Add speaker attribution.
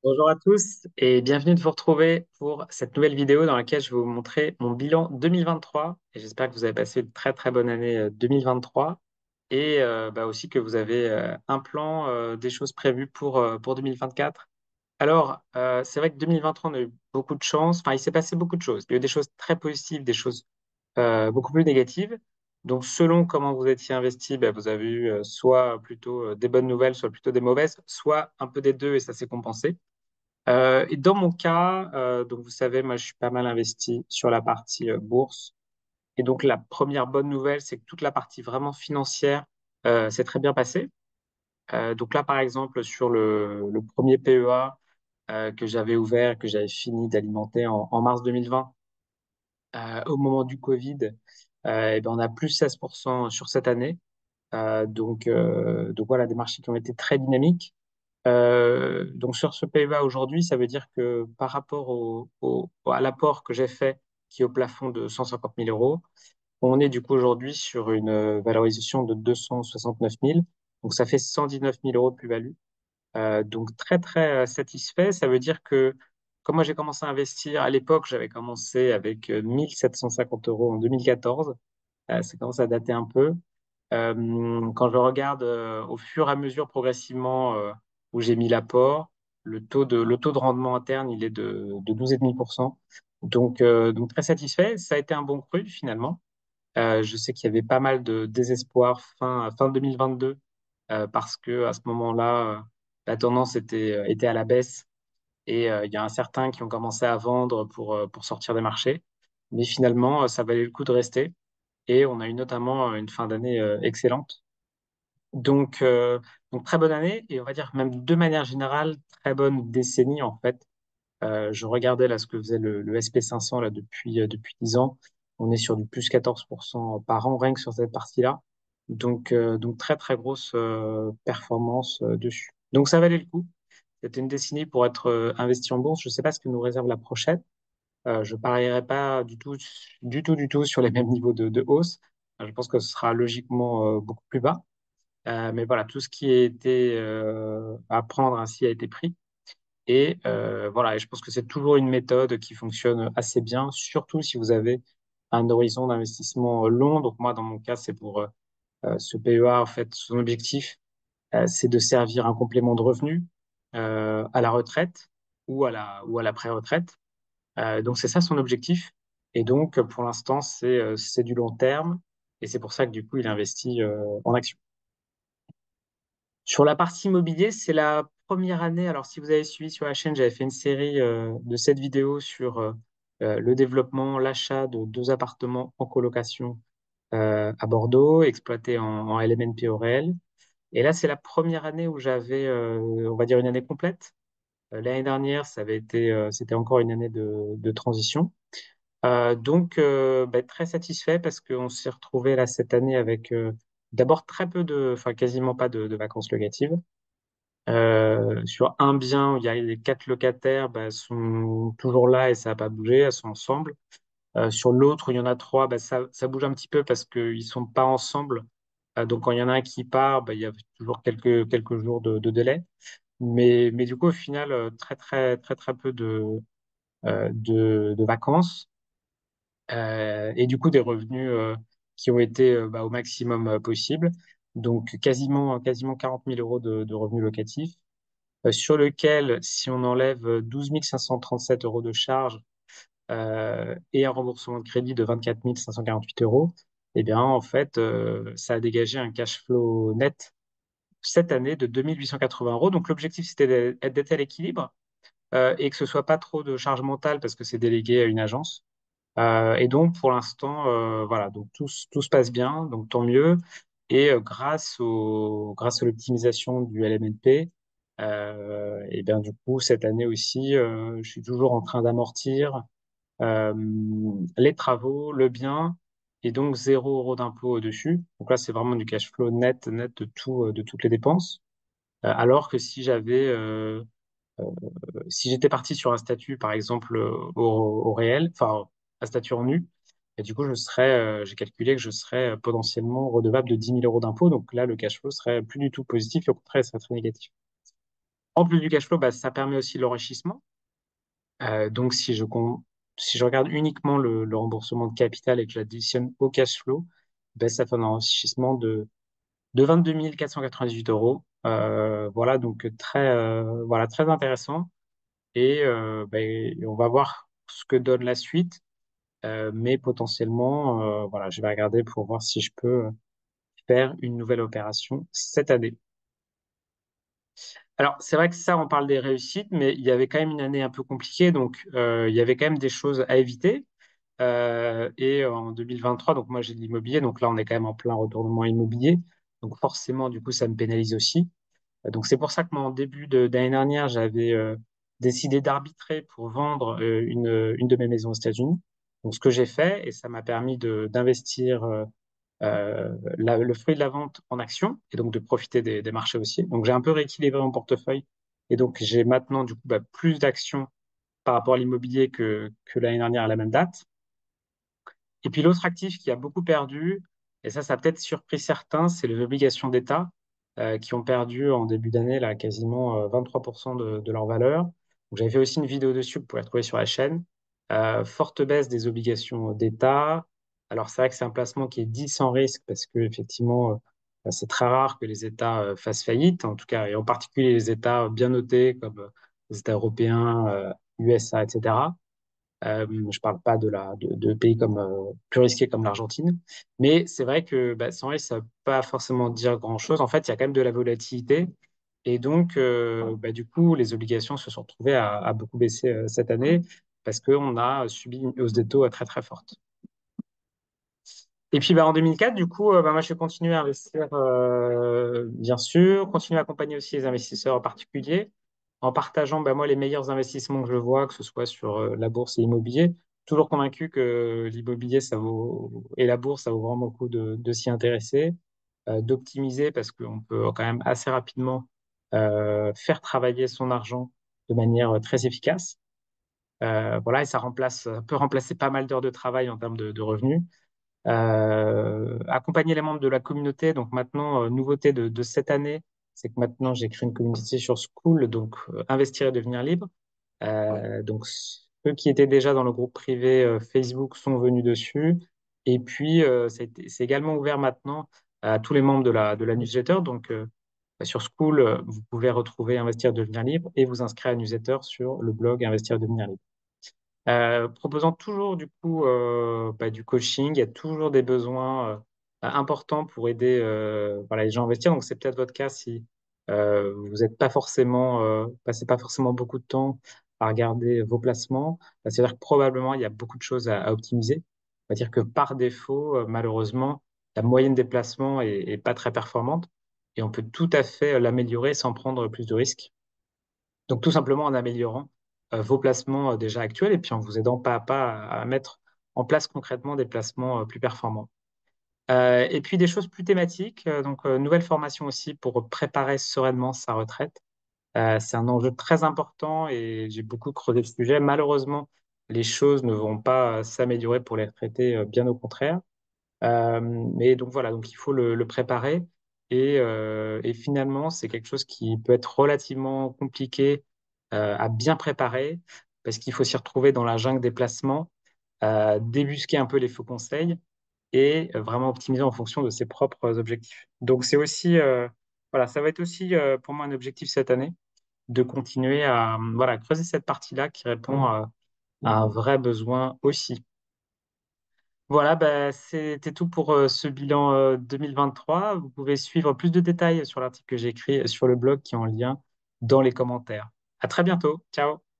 Speaker 1: Bonjour à tous et bienvenue de vous retrouver pour cette nouvelle vidéo dans laquelle je vais vous montrer mon bilan 2023 et j'espère que vous avez passé une très très bonne année 2023 et aussi que vous avez un plan, des choses prévues pour 2024. Alors, c'est vrai que 2023, on a eu beaucoup de chance, enfin il s'est passé beaucoup de choses. Il y a eu des choses très positives, des choses beaucoup plus négatives. Donc selon comment vous étiez investi, ben, vous avez eu soit plutôt des bonnes nouvelles, soit plutôt des mauvaises, soit un peu des deux et ça s'est compensé. Et dans mon cas, donc vous savez, moi je suis pas mal investi sur la partie bourse. Et donc la première bonne nouvelle, c'est que toute la partie vraiment financière s'est très bien passée. Donc là, par exemple, sur le premier PEA que j'avais ouvert, que j'avais fini d'alimenter en mars 2020, au moment du Covid, et ben on a plus 16% sur cette année. Donc voilà, des marchés qui ont été très dynamiques. Donc sur ce PEA aujourd'hui, ça veut dire que par rapport à l'apport que j'ai fait, qui est au plafond de 150 000 euros, on est du coup aujourd'hui sur une valorisation de 269 000. Donc ça fait 119 000 euros de plus-value. Donc très très satisfait. Ça veut dire que quand moi j'ai commencé à investir, à l'époque j'avais commencé avec 1750 euros en 2014. Ça commence à dater un peu. Quand je regarde au fur et à mesure progressivement où j'ai mis l'apport, le taux de rendement interne, il est de 12,5%. Donc très satisfait. Ça a été un bon cru finalement. Je sais qu'il y avait pas mal de désespoir fin 2022 parce que à ce moment-là, la tendance était à la baisse et il y a un certain qui ont commencé à vendre pour sortir des marchés. Mais finalement, ça valait le coup de rester et on a eu notamment une fin d'année excellente. Donc, euh, donc très bonne année et on va dire même de manière générale, très bonne décennie en fait. Je regardais là ce que faisait le SP500 là depuis 10 ans. On est sur du plus 14% par an rien que sur cette partie-là. Donc très très grosse performance dessus. Donc ça valait le coup. C'était une décennie pour être investi en bourse. Je ne sais pas ce que nous réserve la prochaine. Je parierai pas du tout sur les mêmes niveaux de hausse. Je pense que ce sera logiquement beaucoup plus bas. Mais voilà, tout ce qui a été à prendre ainsi a été pris. Et voilà, et je pense que c'est toujours une méthode qui fonctionne assez bien, surtout si vous avez un horizon d'investissement long. Donc moi, dans mon cas, c'est pour ce PEA, en fait, son objectif, c'est de servir un complément de revenu à la retraite ou à la pré-retraite. Donc c'est ça son objectif. Et donc pour l'instant, c'est du long terme. Et c'est pour ça que du coup, il investit en actions. Sur la partie immobilier, c'est la première année. Alors, si vous avez suivi sur la chaîne, j'avais fait une série de 7 vidéos sur le développement, l'achat de 2 appartements en colocation à Bordeaux, exploités en LMNP au réel. Et là, c'est la première année où j'avais, on va dire, une année complète. L'année dernière, c'était encore une année de transition. Très satisfait parce qu'on s'est retrouvé là cette année avec d'abord très peu enfin quasiment pas de vacances locatives. Sur un bien où il y a les 4 locataires, bah, sont toujours là et ça n'a pas bougé, elles sont ensemble. Sur l'autre où il y en a 3, bah, ça bouge un petit peu parce qu'ils sont pas ensemble. Donc quand il y en a un qui part, bah, il y a toujours quelques jours de délai. Mais du coup, au final, très très très très peu de vacances et du coup des revenus qui ont été au maximum possible. Donc quasiment 40 000 euros de revenus locatifs sur lequel, si on enlève 12 537 euros de charges et un remboursement de crédit de 24 548 euros, eh bien, en fait, ça a dégagé un cash flow net cette année de 2 880 euros. Donc, l'objectif, c'était d'être à l'équilibre et que ce soit pas trop de charge mentale parce que c'est délégué à une agence. Et donc, pour l'instant, voilà, donc tout se passe bien, donc tant mieux. Et grâce à l'optimisation du LMNP, et bien du coup, cette année aussi, je suis toujours en train d'amortir euh, les travaux, le bien, et donc 0 € d'impôt au-dessus. Donc là, c'est vraiment du cash flow net de tout, de toutes les dépenses. Alors que si j'étais parti sur un statut, par exemple, au réel, enfin, un statut en nu, et du coup, j'ai calculé que je serais potentiellement redevable de 10 000 euros d'impôts. Donc là, le cash flow serait plus du tout positif et au contraire, il serait très négatif. En plus du cash flow, bah, ça permet aussi l'enrichissement. Donc, si je regarde uniquement le remboursement de capital et que j'additionne au cash flow, ben, ça fait un enrichissement de 22 498 euros. Voilà, donc voilà, très intéressant. Et ben, on va voir ce que donne la suite. Mais potentiellement, voilà, je vais regarder pour voir si je peux faire une nouvelle opération cette année. Alors, c'est vrai que ça, on parle des réussites, mais il y avait quand même une année un peu compliquée, donc il y avait quand même des choses à éviter. Et en 2023, donc moi j'ai de l'immobilier, donc là on est quand même en plein retournement immobilier, donc forcément du coup ça me pénalise aussi. Donc c'est pour ça que moi en d'année dernière j'avais décidé d'arbitrer pour vendre une de mes maisons aux États-Unis. Donc ce que j'ai fait et ça m'a permis d'investir le fruit de la vente en action et donc de profiter des marchés aussi. Donc j'ai un peu rééquilibré mon portefeuille et donc j'ai maintenant du coup bah, plus d'actions par rapport à l'immobilier que l'année dernière à la même date. Et puis l'autre actif qui a beaucoup perdu, et ça a peut-être surpris certains, c'est les obligations d'État qui ont perdu en début d'année là quasiment 23% de leur valeur. Donc, j'avais fait aussi une vidéo dessus que vous pouvez retrouver sur la chaîne. Forte baisse des obligations d'État. Alors c'est vrai que c'est un placement qui est dit sans risque parce que effectivement bah, c'est très rare que les États fassent faillite, en tout cas et en particulier les États bien notés comme les États européens, USA, etc. Je parle pas de pays comme plus risqués comme l'Argentine, mais c'est vrai que bah, sans risque, ça ne veut pas forcément dire grand-chose. En fait, il y a quand même de la volatilité, et donc bah, du coup, les obligations se sont retrouvées à beaucoup baisser cette année parce qu'on a subi une hausse des taux très très forte. Et puis bah, en 2004, du coup, bah, moi, je vais continuer à investir, bien sûr, continuer à accompagner aussi les investisseurs particuliers en partageant bah, moi les meilleurs investissements que je vois, que ce soit sur la bourse et l'immobilier. Toujours convaincu que l'immobilier, ça vaut, et la bourse, ça vaut vraiment le coup de s'y intéresser, d'optimiser parce qu'on peut quand même assez rapidement faire travailler son argent de manière très efficace. Voilà, et ça peut remplacer pas mal d'heures de travail en termes de revenus. Accompagner les membres de la communauté. Donc maintenant, nouveauté de cette année, c'est que maintenant j'ai créé une communauté sur School, donc investir et devenir libre. Donc ceux qui étaient déjà dans le groupe privé Facebook sont venus dessus. Et puis c'est également ouvert maintenant à tous les membres de la newsletter. Donc sur School, vous pouvez retrouver Investir et devenir libre et vous inscrire à la newsletter sur le blog Investir et devenir libre. Proposant toujours du coup bah, du coaching, il y a toujours des besoins importants pour aider voilà, les gens à investir. Donc c'est peut-être votre cas si vous n'êtes pas forcément passez pas forcément beaucoup de temps à regarder vos placements. Bah, c'est-à-dire que probablement il y a beaucoup de choses à optimiser. C'est-à-dire que par défaut, malheureusement, la moyenne des placements est pas très performante et on peut tout à fait l'améliorer sans prendre plus de risques. Donc, tout simplement en améliorant vos placements déjà actuels et puis en vous aidant pas à pas à mettre en place concrètement des placements plus performants. Et puis des choses plus thématiques, donc nouvelle formation aussi pour préparer sereinement sa retraite. C'est un enjeu très important et j'ai beaucoup creusé le sujet. Malheureusement, les choses ne vont pas s'améliorer pour les retraités, bien au contraire. Mais donc voilà, donc il faut le préparer. Et finalement, c'est quelque chose qui peut être relativement compliqué à bien préparer parce qu'il faut s'y retrouver dans la jungle des placements, débusquer un peu les faux conseils et vraiment optimiser en fonction de ses propres objectifs. Donc c'est aussi, voilà, ça va être aussi pour moi un objectif cette année de continuer à voilà, creuser cette partie-là qui répond à un vrai besoin aussi. Voilà, bah, c'était tout pour ce bilan 2023. Vous pouvez suivre plus de détails sur l'article que j'ai écrit sur le blog qui est en lien dans les commentaires. À très bientôt. Ciao.